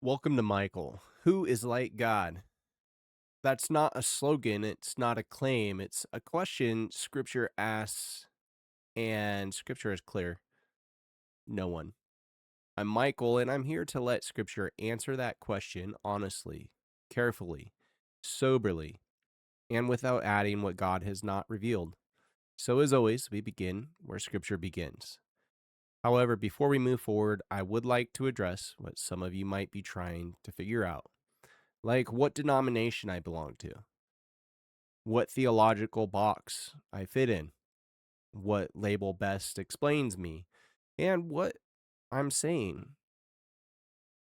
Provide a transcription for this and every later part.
Welcome to Michael. Who is like God? That's not a slogan. It's not a claim. It's a question Scripture asks, and Scripture is clear. No one. I'm Michael, and I'm here to let Scripture answer that question honestly, carefully, soberly, and without adding what God has not revealed. So, as always, we begin where Scripture begins. However, before we move forward, I would like to address what some of you might be trying to figure out, like what denomination I belong to, what theological box I fit in, what label best explains me, and what I'm saying.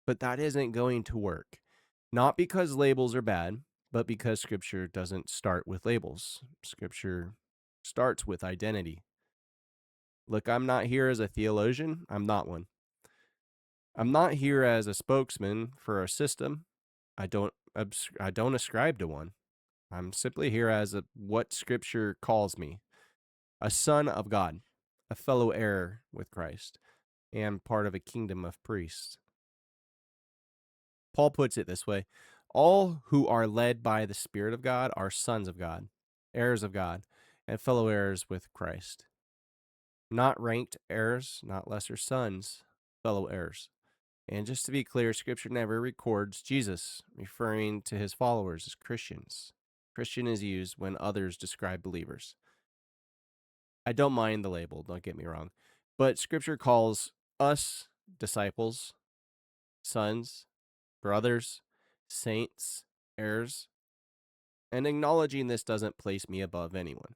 But that isn't going to work. Not because labels are bad, but because Scripture doesn't start with labels. Scripture starts with identity. Look, I'm not here as a theologian. I'm not one. I'm not here as a spokesman for a system. I don't ascribe to one. I'm simply here as what Scripture calls me, a son of God, a fellow heir with Christ, and part of a kingdom of priests. Paul puts it this way: all who are led by the Spirit of God are sons of God, heirs of God, and fellow heirs with Christ. Not ranked heirs, not lesser sons, fellow heirs. And just to be clear, Scripture never records Jesus referring to his followers as Christians. Christian is used when others describe believers. I don't mind the label, don't get me wrong, but Scripture calls us disciples, sons, brothers, saints, heirs, and acknowledging this doesn't place me above anyone.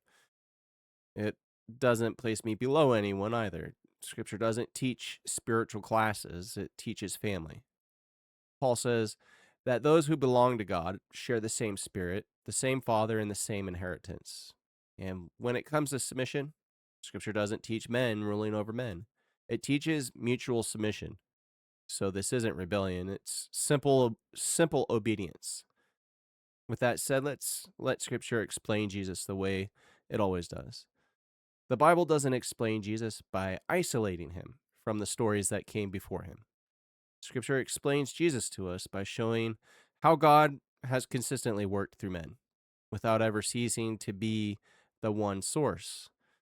It doesn't place me below anyone either. Scripture doesn't teach spiritual classes, it teaches family. Paul says that those who belong to God share the same Spirit, the same Father, and the same inheritance. And when it comes to submission, Scripture doesn't teach men ruling over men. It teaches mutual submission. So this isn't rebellion, it's simple obedience. With that said, let's let Scripture explain Jesus the way it always does. The Bible doesn't explain Jesus by isolating him from the stories that came before him. Scripture explains Jesus to us by showing how God has consistently worked through men without ever ceasing to be the one source.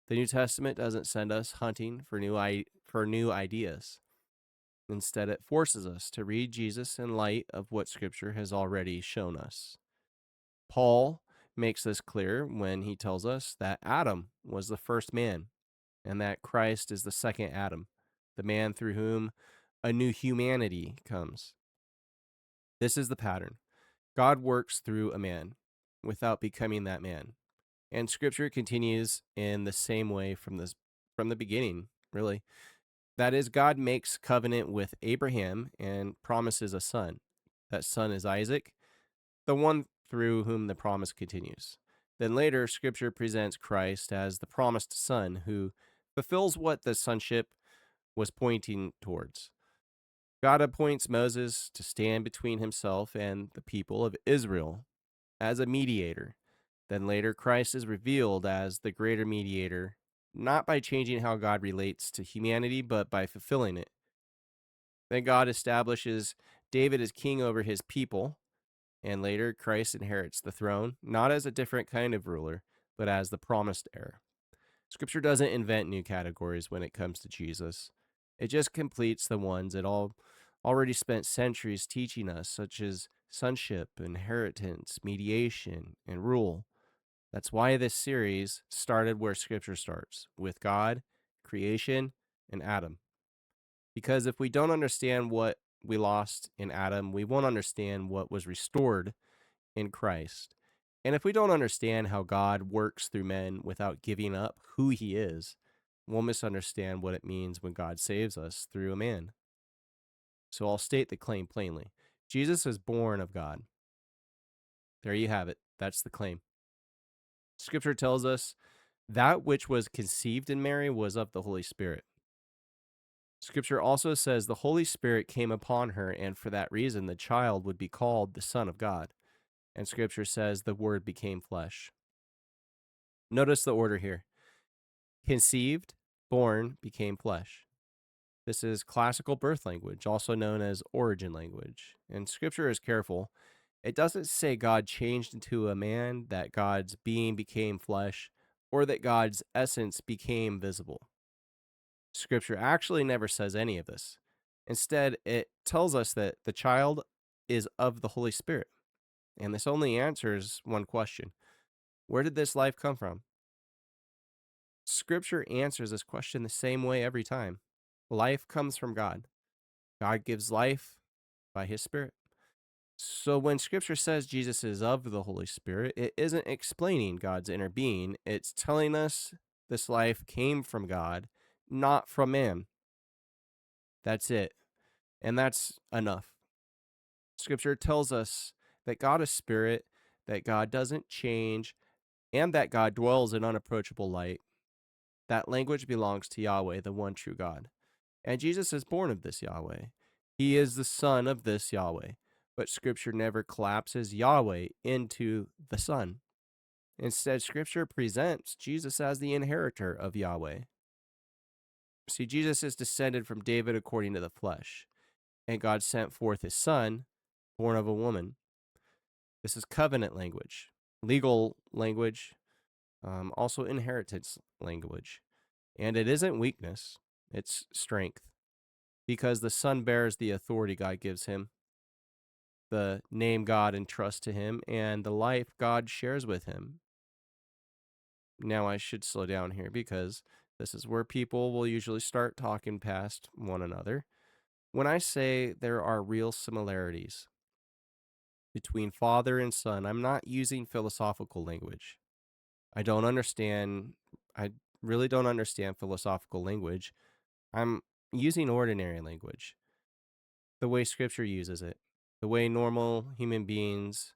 The New Testament doesn't send us hunting for new ideas. Instead, it forces us to read Jesus in light of what Scripture has already shown us. Paul makes this clear when he tells us that Adam was the first man and that Christ is the second Adam, the man through whom a new humanity comes. This is the pattern. God works through a man without becoming that man. And Scripture continues in the same way from the beginning, really. That is, God makes covenant with Abraham and promises a son. That son is Isaac, the one through whom the promise continues. Then later, Scripture presents Christ as the promised son who fulfills what the sonship was pointing towards. God appoints Moses to stand between himself and the people of Israel as a mediator. Then later, Christ is revealed as the greater mediator, not by changing how God relates to humanity, but by fulfilling it. Then God establishes David as king over his people, and later Christ inherits the throne, not as a different kind of ruler, but as the promised heir. Scripture doesn't invent new categories when it comes to Jesus. It just completes the ones it all already spent centuries teaching us, such as sonship, inheritance, mediation, and rule. That's why this series started where Scripture starts, with God, creation, and Adam. Because if we don't understand what we lost in Adam, we won't understand what was restored in Christ. And if we don't understand how God works through men without giving up who he is, we'll misunderstand what it means when God saves us through a man. So I'll state the claim plainly: Jesus is born of God. There you have it. That's the claim. Scripture tells us that which was conceived in Mary was of the Holy Spirit. Scripture also says the Holy Spirit came upon her, and for that reason the child would be called the Son of God. And Scripture says the Word became flesh. Notice the order here: conceived, born, became flesh. This is classical birth language, also known as origin language. And scripture is careful. It doesn't say God changed into a man, that God's being became flesh, or that God's essence became visible. Scripture actually never says any of this. Instead, it tells us that the child is of the Holy Spirit. And this only answers one question: where did this life come from? Scripture answers this question the same way every time. Life comes from God. God gives life by his Spirit. So when scripture says Jesus is of the Holy Spirit, it isn't explaining God's inner being. It's telling us this life came from God, not from man. That's it. And that's enough. Scripture tells us that God is spirit, that God doesn't change, and that God dwells in unapproachable light. That language belongs to Yahweh, the one true God. And Jesus is born of this Yahweh. He is the son of this Yahweh. But scripture never collapses Yahweh into the son. Instead, scripture presents Jesus as the inheritor of Yahweh. See, Jesus is descended from David according to the flesh, and God sent forth his son, born of a woman. This is covenant language, legal language, also inheritance language. And it isn't weakness, it's strength, because the son bears the authority God gives him, the name God entrusts to him, and the life God shares with him. Now, I should slow down here because this is where people will usually start talking past one another. When I say there are real similarities between father and son, I'm not using philosophical language. I don't understand, I really don't understand philosophical language. I'm using ordinary language, the way scripture uses it, the way normal human beings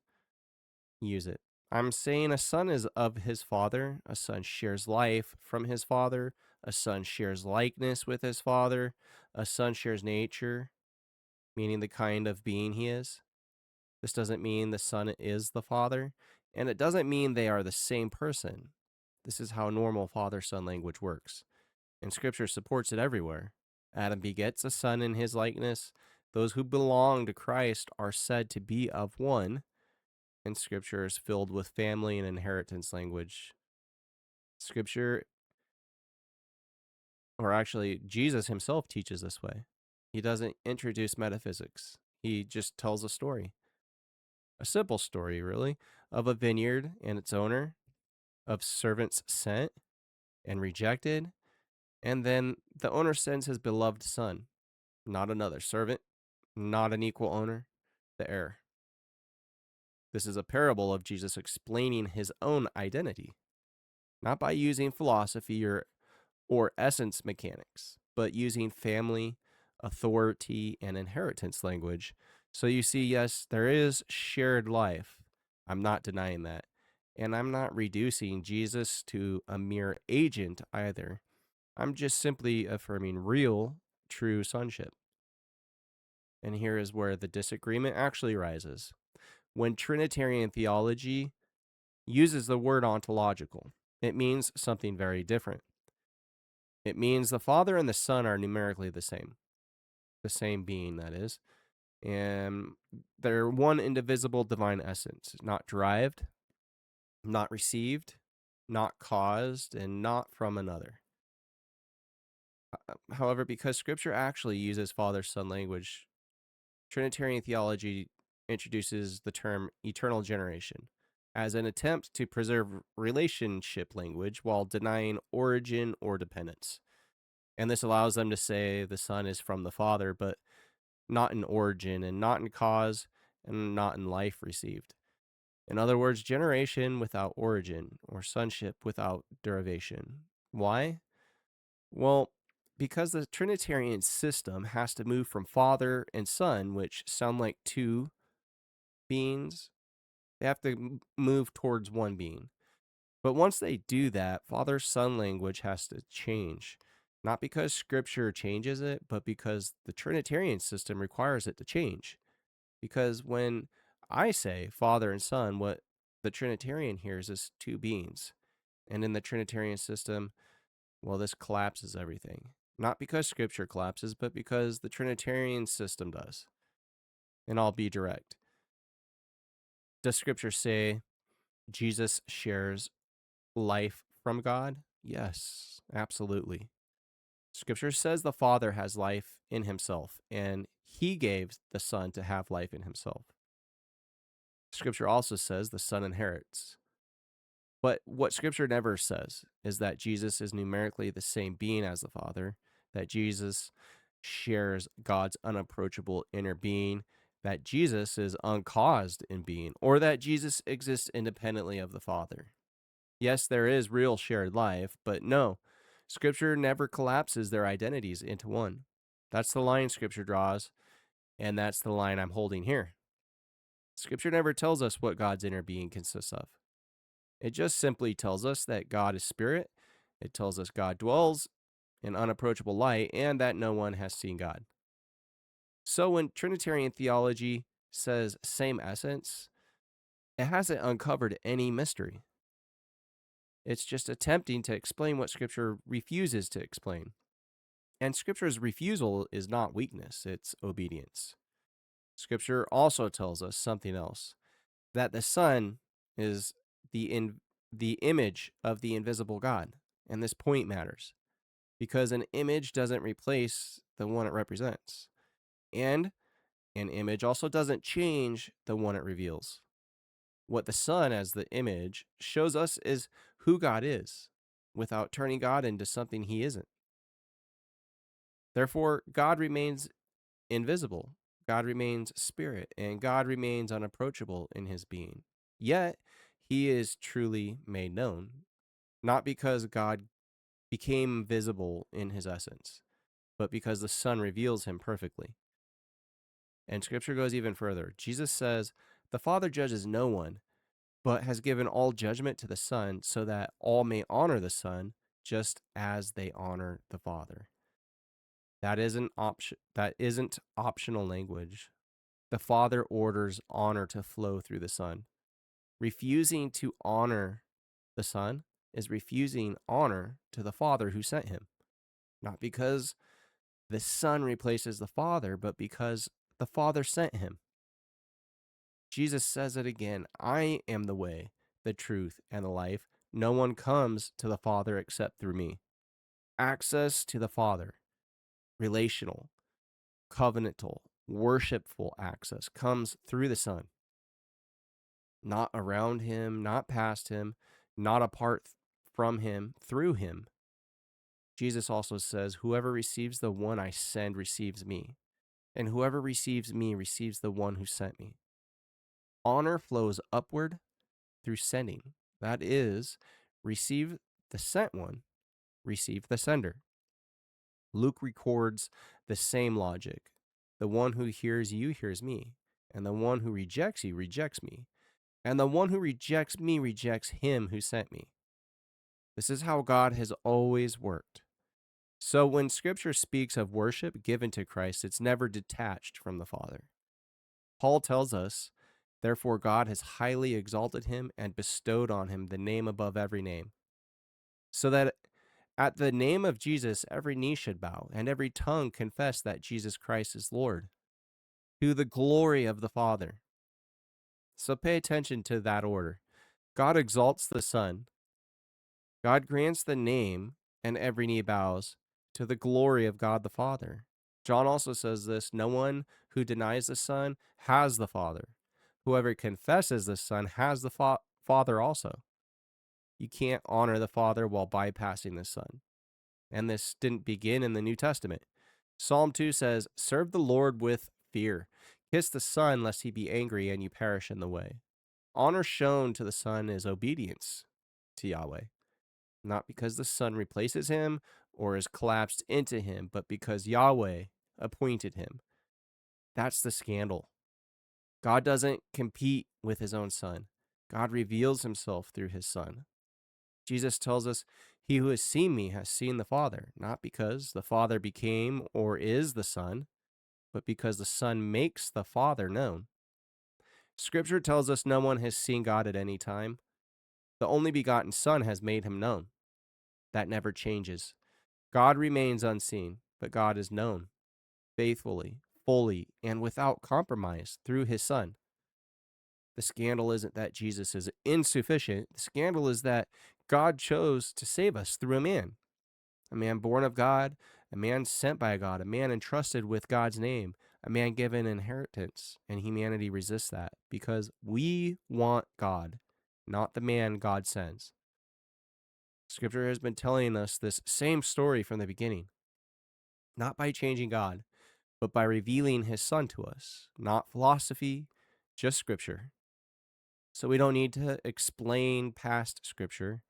use it. I'm saying a son is of his father, a son shares life from his father, a son shares likeness with his father, a son shares nature, meaning the kind of being he is. This doesn't mean the son is the father, and it doesn't mean they are the same person. This is how normal father son language works, and scripture supports it everywhere. Adam begets a son in his likeness. Those who belong to Christ are said to be of one, and scripture is filled with family and inheritance language. Scripture, or actually, Jesus himself teaches this way. He doesn't introduce metaphysics, he just tells a story. A simple story, really, of a vineyard and its owner, of servants sent and rejected, and then the owner sends his beloved son, not another servant, not an equal owner, the heir. This is a parable of Jesus explaining his own identity, not by using philosophy or essence mechanics, but using family, authority, and inheritance language. So you see, yes, there is shared life. I'm not denying that. And I'm not reducing Jesus to a mere agent either. I'm just simply affirming real, true sonship. And here is where the disagreement actually rises. When Trinitarian theology uses the word ontological, it means something very different. It means the Father and the Son are numerically the same being, that is, and they're one indivisible divine essence, not derived, not received, not caused, and not from another. However, because Scripture actually uses Father Son language, Trinitarian theology introduces the term eternal generation as an attempt to preserve relationship language while denying origin or dependence. And this allows them to say the Son is from the Father, but not in origin and not in cause and not in life received. In other words, generation without origin or sonship without derivation. Why? Well, because the Trinitarian system has to move from Father and Son, which sound like two beings, they have to move towards one being. But once they do that, Father Son language has to change. Not because Scripture changes it, but because the Trinitarian system requires it to change. Because when I say Father and Son, what the Trinitarian hears is two beings. And in the Trinitarian system, well, this collapses everything. Not because Scripture collapses, but because the Trinitarian system does. And I'll be direct. Does Scripture say Jesus shares life from God? Yes, absolutely. Scripture says the Father has life in himself, and he gave the Son to have life in himself. Scripture also says the Son inherits. But what Scripture never says is that Jesus is numerically the same being as the Father, that Jesus shares God's unapproachable inner being, that Jesus is uncaused in being, or that Jesus exists independently of the Father. Yes, there is real shared life, but no, Scripture never collapses their identities into one. That's the line Scripture draws, and that's the line I'm holding here. Scripture never tells us what God's inner being consists of. It just simply tells us that God is spirit. It tells us God dwells in unapproachable light and that no one has seen God. So when Trinitarian theology says same essence, it hasn't uncovered any mystery. It's just attempting to explain what Scripture refuses to explain. And Scripture's refusal is not weakness, it's obedience. Scripture also tells us something else, that the Son is the image of the invisible God. And this point matters because an image doesn't replace the one it represents. And an image also doesn't change the one it reveals. What the Son, as the image, shows us is who God is, without turning God into something he isn't. Therefore, God remains invisible, God remains spirit, and God remains unapproachable in his being. Yet, he is truly made known, not because God became visible in his essence, but because the Son reveals him perfectly. And Scripture goes even further. Jesus says, "The Father judges no one, but has given all judgment to the Son, so that all may honor the Son just as they honor the Father." That isn't optional language. The Father orders honor to flow through the Son. Refusing to honor the Son is refusing honor to the Father who sent him. Not because the Son replaces the Father, but because the Father sent him. Jesus says it again, "I am the way, the truth, and the life. No one comes to the Father except through me." Access to the Father, relational, covenantal, worshipful access, comes through the Son. Not around him, not past him, not apart from him, through him. Jesus also says, "Whoever receives the one I send receives me, and whoever receives me receives the one who sent me." Honor flows upward through sending. That is, receive the sent one, receive the sender. Luke records the same logic. The one who hears you hears me, and the one who rejects you rejects me, and the one who rejects me rejects him who sent me. This is how God has always worked. So when Scripture speaks of worship given to Christ, it's never detached from the Father. Paul tells us, "Therefore God has highly exalted him and bestowed on him the name above every name, so that at the name of Jesus every knee should bow and every tongue confess that Jesus Christ is Lord, to the glory of the Father." So pay attention to that order. God exalts the Son, God grants the name, and every knee bows to the glory of God the Father. John also says this, "No one who denies the Son has the Father. Whoever confesses the Son has the Father also." You can't honor the Father while bypassing the Son. And this didn't begin in the New Testament. Psalm 2 says, "Serve the Lord with fear. Kiss the Son, lest he be angry and you perish in the way." Honor shown to the Son is obedience to Yahweh, not because the Son replaces him or is collapsed into him, but because Yahweh appointed him. That's the scandal. God doesn't compete with his own Son. God reveals himself through his Son. Jesus tells us, "He who has seen me has seen the Father," not because the Father became or is the Son, but because the Son makes the Father known. Scripture tells us no one has seen God at any time. The only begotten Son has made him known. That never changes. God remains unseen, but God is known faithfully, fully, and without compromise through his Son. The scandal isn't that Jesus is insufficient. The scandal is that God chose to save us through a man born of God, a man sent by God, a man entrusted with God's name, a man given inheritance, and humanity resists that because we want God, not the man God sends. Scripture has been telling us this same story from the beginning, not by changing God, but by revealing his Son to us, not philosophy, just Scripture. So we don't need to explain past Scripture.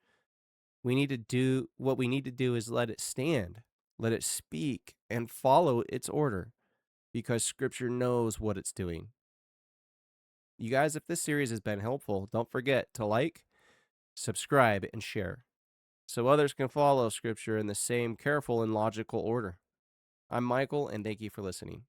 What we need to do is let it stand, let it speak, and follow its order because Scripture knows what it's doing. You guys, if this series has been helpful, don't forget to like, subscribe, and share so others can follow Scripture in the same careful and logical order. I'm Michael, and thank you for listening.